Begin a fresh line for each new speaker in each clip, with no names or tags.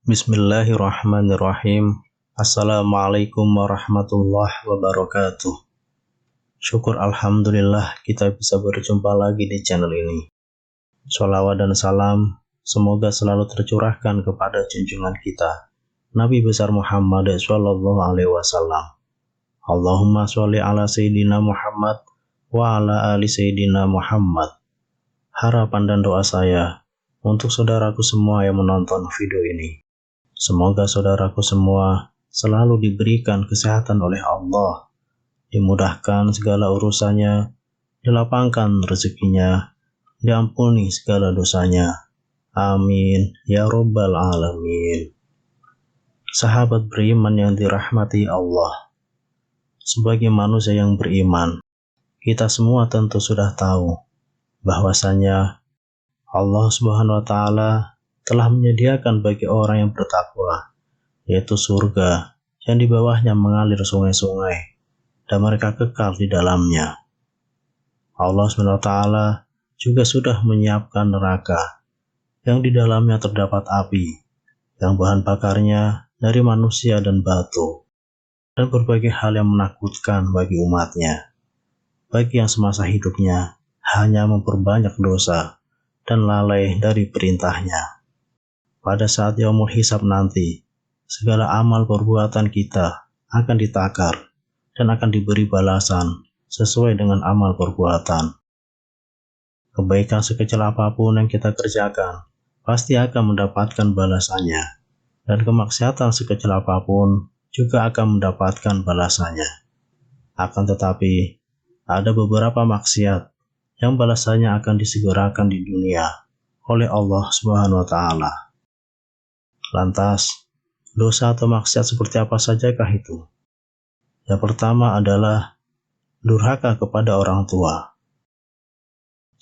Bismillahirrahmanirrahim. Assalamualaikum warahmatullahi wabarakatuh. Syukur alhamdulillah kita bisa berjumpa lagi di channel ini. Sholawat dan salam semoga selalu tercurahkan kepada junjungan kita Nabi besar Muhammad sallallahu alaihi wasallam. Allahumma sholli ala sayyidina Muhammad wa ala ali sayyidina Muhammad. Harapan dan doa saya untuk saudaraku semua yang menonton video ini, semoga saudaraku semua selalu diberikan kesehatan oleh Allah, dimudahkan segala urusannya, dilapangkan rezekinya, diampuni segala dosanya. Amin ya Rabbal Alamin. Sahabat beriman yang dirahmati Allah, sebagai manusia yang beriman, kita semua tentu sudah tahu bahwasanya Allah Subhanahu wa Ta'ala telah menyediakan bagi orang yang bertakwa, yaitu surga yang di bawahnya mengalir sungai-sungai dan mereka kekal di dalamnya. Allah SWT juga sudah menyiapkan neraka yang di dalamnya terdapat api yang bahan bakarnya dari manusia dan batu, dan berbagai hal yang menakutkan bagi umatnya, bagi yang semasa hidupnya hanya memperbanyak dosa dan lalai dari perintahnya. Pada saat yaumul hisab nanti, segala amal perbuatan kita akan ditakar dan akan diberi balasan sesuai dengan amal perbuatan. Kebaikan sekecil apapun yang kita kerjakan pasti akan mendapatkan balasannya, dan kemaksiatan sekecil apapun juga akan mendapatkan balasannya. Akan tetapi, ada beberapa maksiat yang balasannya akan disegerakan di dunia oleh Allah Subhanahu wa Ta'ala. Lantas, dosa atau maksiat seperti apa sajakah itu? Yang pertama adalah durhaka kepada orang tua.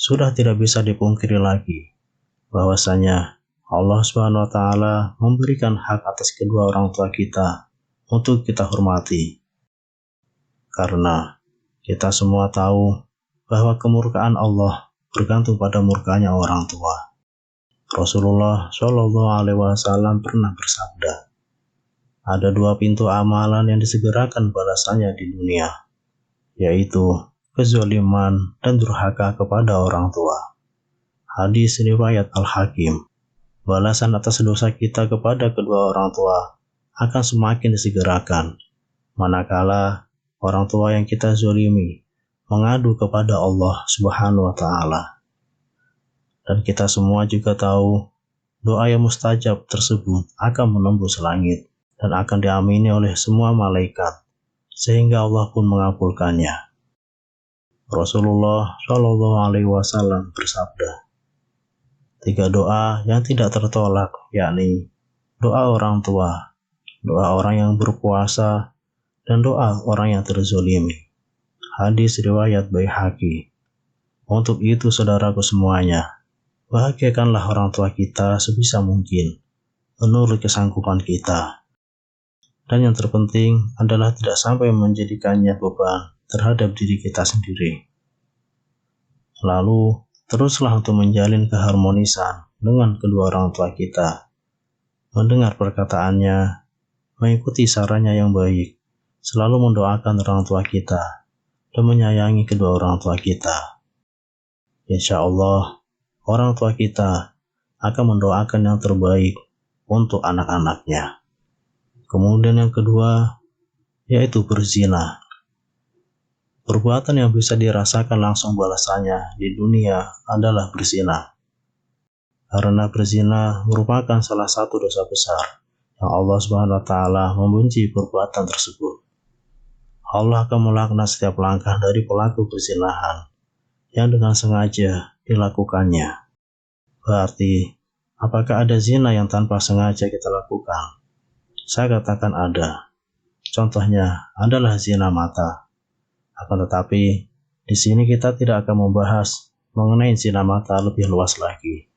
Sudah tidak bisa dipungkiri lagi bahwasanya Allah Subhanahu wa Ta'ala memberikan hak atas kedua orang tua kita untuk kita hormati. Karena kita semua tahu bahwa kemurkaan Allah bergantung pada murkanya orang tua. Rasulullah Shallallahu alaihi wasallam pernah bersabda, ada dua pintu amalan yang disegerakan balasannya di dunia, yaitu kezaliman dan durhaka kepada orang tua. Hadis riwayat Al-Hakim. Balasan atas dosa kita kepada kedua orang tua akan semakin disegerakan manakala orang tua yang kita zalimi mengadu kepada Allah Subhanahu wa Ta'ala. Dan kita semua juga tahu doa yang mustajab tersebut akan menembus langit dan akan diamini oleh semua malaikat, sehingga Allah pun mengabulkannya. Rasulullah Shallallahu alaihi wasallam bersabda, 3 doa yang tidak tertolak, yakni doa orang tua, doa orang yang berpuasa, dan doa orang yang terzolimi. Hadis riwayat Baihaqi. Untuk itu saudaraku semuanya, bahagiakanlah orang tua kita sebisa mungkin, menurut kesanggupan kita. Dan yang terpenting adalah tidak sampai menjadikannya beban terhadap diri kita sendiri. Lalu, teruslah untuk menjalin keharmonisan dengan kedua orang tua kita, mendengar perkataannya, mengikuti sarannya yang baik, selalu mendoakan orang tua kita, dan menyayangi kedua orang tua kita. Insya Allah, orang tua kita akan mendoakan yang terbaik untuk anak-anaknya. Kemudian yang kedua, yaitu berzina. Perbuatan yang bisa dirasakan langsung balasannya di dunia adalah berzina. Karena berzina merupakan salah satu dosa besar yang Allah Subhanahu wa Ta'ala membenci perbuatan tersebut. Allah akan melaknat setiap langkah dari pelaku perzinahan yang dengan sengaja dilakukannya. Berarti, apakah ada zina yang tanpa sengaja kita lakukan? Saya katakan ada. Contohnya adalah zina mata. Akan tetapi, di sini kita tidak akan membahas mengenai zina mata lebih luas lagi.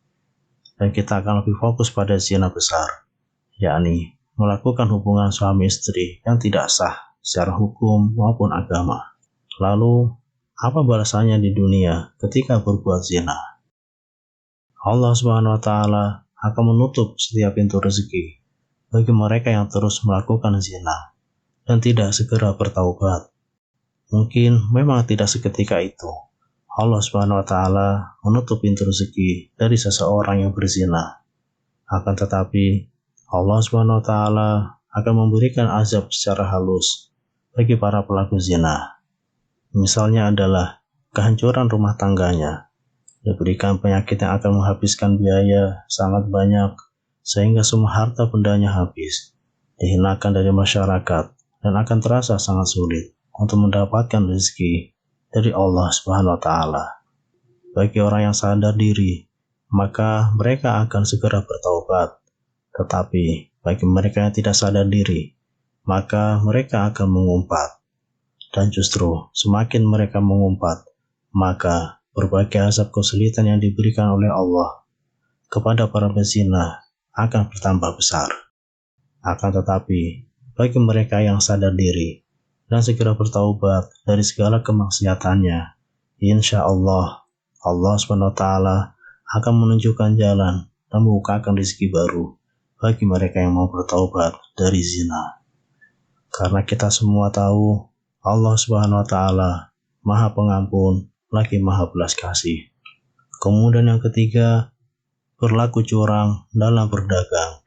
Dan kita akan lebih fokus pada zina besar, yakni melakukan hubungan suami istri yang tidak sah secara hukum maupun agama. Lalu, apa balasannya di dunia ketika berbuat zina? Allah Subhanahu wa Ta'ala akan menutup setiap pintu rezeki bagi mereka yang terus melakukan zina dan tidak segera bertaubat. Mungkin memang tidak seketika itu Allah Subhanahu wa Ta'ala menutup pintu rezeki dari seseorang yang berzina. Akan tetapi Allah Subhanahu wa Ta'ala akan memberikan azab secara halus bagi para pelaku zina. Misalnya adalah kehancuran rumah tangganya, diberikan penyakit yang akan menghabiskan biaya sangat banyak sehingga semua harta bendanya habis, dihinakan dari masyarakat, dan akan terasa sangat sulit untuk mendapatkan rezeki dari Allah Subhanahu wa Ta'ala. Bagi orang yang sadar diri, maka mereka akan segera bertaubat. Tetapi bagi mereka yang tidak sadar diri, maka mereka akan mengumpat. Dan justru semakin mereka mengumpat, maka berbagai azab kesulitan yang diberikan oleh Allah kepada para pezina akan bertambah besar. Akan tetapi bagi mereka yang sadar diri dan segera bertaubat dari segala kemaksiatannya, insya Allah Subhanahu wa Ta'ala akan menunjukkan jalan dan membukakan rezeki baru bagi mereka yang mau bertaubat dari zina. Karena kita semua tahu Allah Subhanahu wa Ta'ala Maha Pengampun lagi Maha Belas Kasih. Kemudian yang ketiga, berlaku curang dalam berdagang.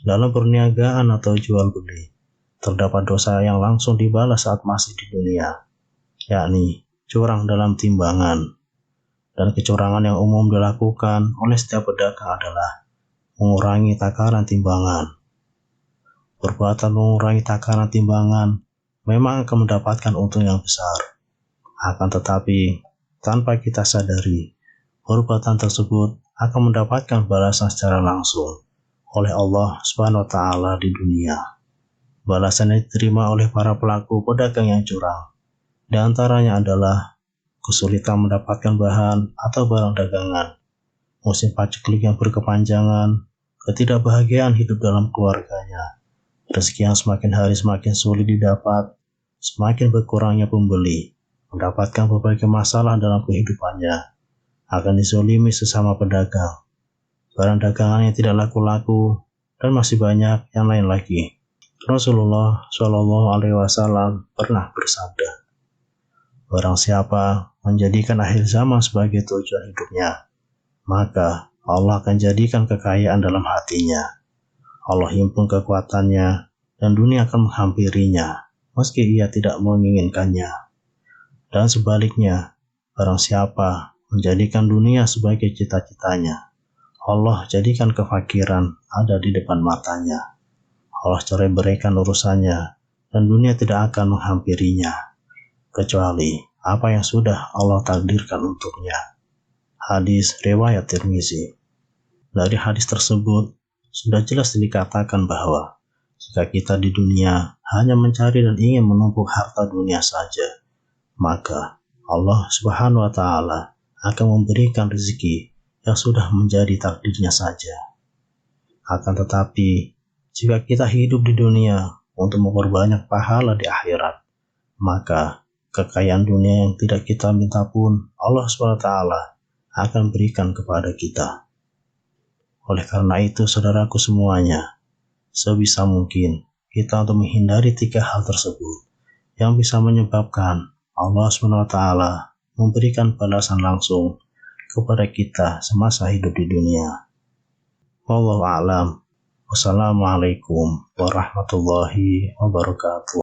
Dalam perniagaan atau jual beli, terdapat dosa yang langsung dibalas saat masih di dunia, yakni curang dalam timbangan. Dan kecurangan yang umum dilakukan oleh setiap pedagang adalah mengurangi takaran timbangan. Perbuatan mengurangi takaran timbangan memang akan mendapatkan untung yang besar. Akan tetapi, tanpa kita sadari, perbuatan tersebut akan mendapatkan balasan secara langsung oleh Allah Subhanahu wa Ta'ala di dunia. Balasan yang diterima oleh para pelaku pedagang yang curang, di antaranya adalah kesulitan mendapatkan bahan atau barang dagangan, musim paceklik yang berkepanjangan, ketidakbahagiaan hidup dalam keluarganya, rezeki yang semakin hari semakin sulit didapat, semakin berkurangnya pembeli, mendapatkan berbagai masalah dalam kehidupannya, akan dizolimi sesama pedagang, barang dagangan yang tidak laku-laku, dan masih banyak yang lain lagi. Rasulullah Shallallahu Alaihi Wasallam pernah bersabda, barang siapa menjadikan akhir zaman sebagai tujuan hidupnya, maka Allah akan jadikan kekayaan dalam hatinya. Allah himpun kekuatannya dan dunia akan menghampirinya meski ia tidak menginginkannya. Dan sebaliknya, barang siapa menjadikan dunia sebagai cita-citanya, Allah jadikan kefakiran ada di depan matanya. Allah cerai beraikan urusannya dan dunia tidak akan menghampirinya kecuali apa yang sudah Allah takdirkan untuknya. Hadis riwayat Tirmizi. Dari hadis tersebut sudah jelas dikatakan bahwa jika kita di dunia hanya mencari dan ingin menumpuk harta dunia saja, maka Allah Subhanahu wa Ta'ala akan memberikan rezeki yang sudah menjadi takdirnya saja. Akan tetapi jika kita hidup di dunia untuk memperbanyak pahala di akhirat, maka kekayaan dunia yang tidak kita minta pun Allah SWT akan berikan kepada kita. Oleh karena itu, saudaraku semuanya, sebisa mungkin kita untuk menghindari 3 hal tersebut yang bisa menyebabkan Allah SWT memberikan balasan langsung kepada kita semasa hidup di dunia. Wallahu a'lam. Wassalamualaikum warahmatullahi wabarakatuh.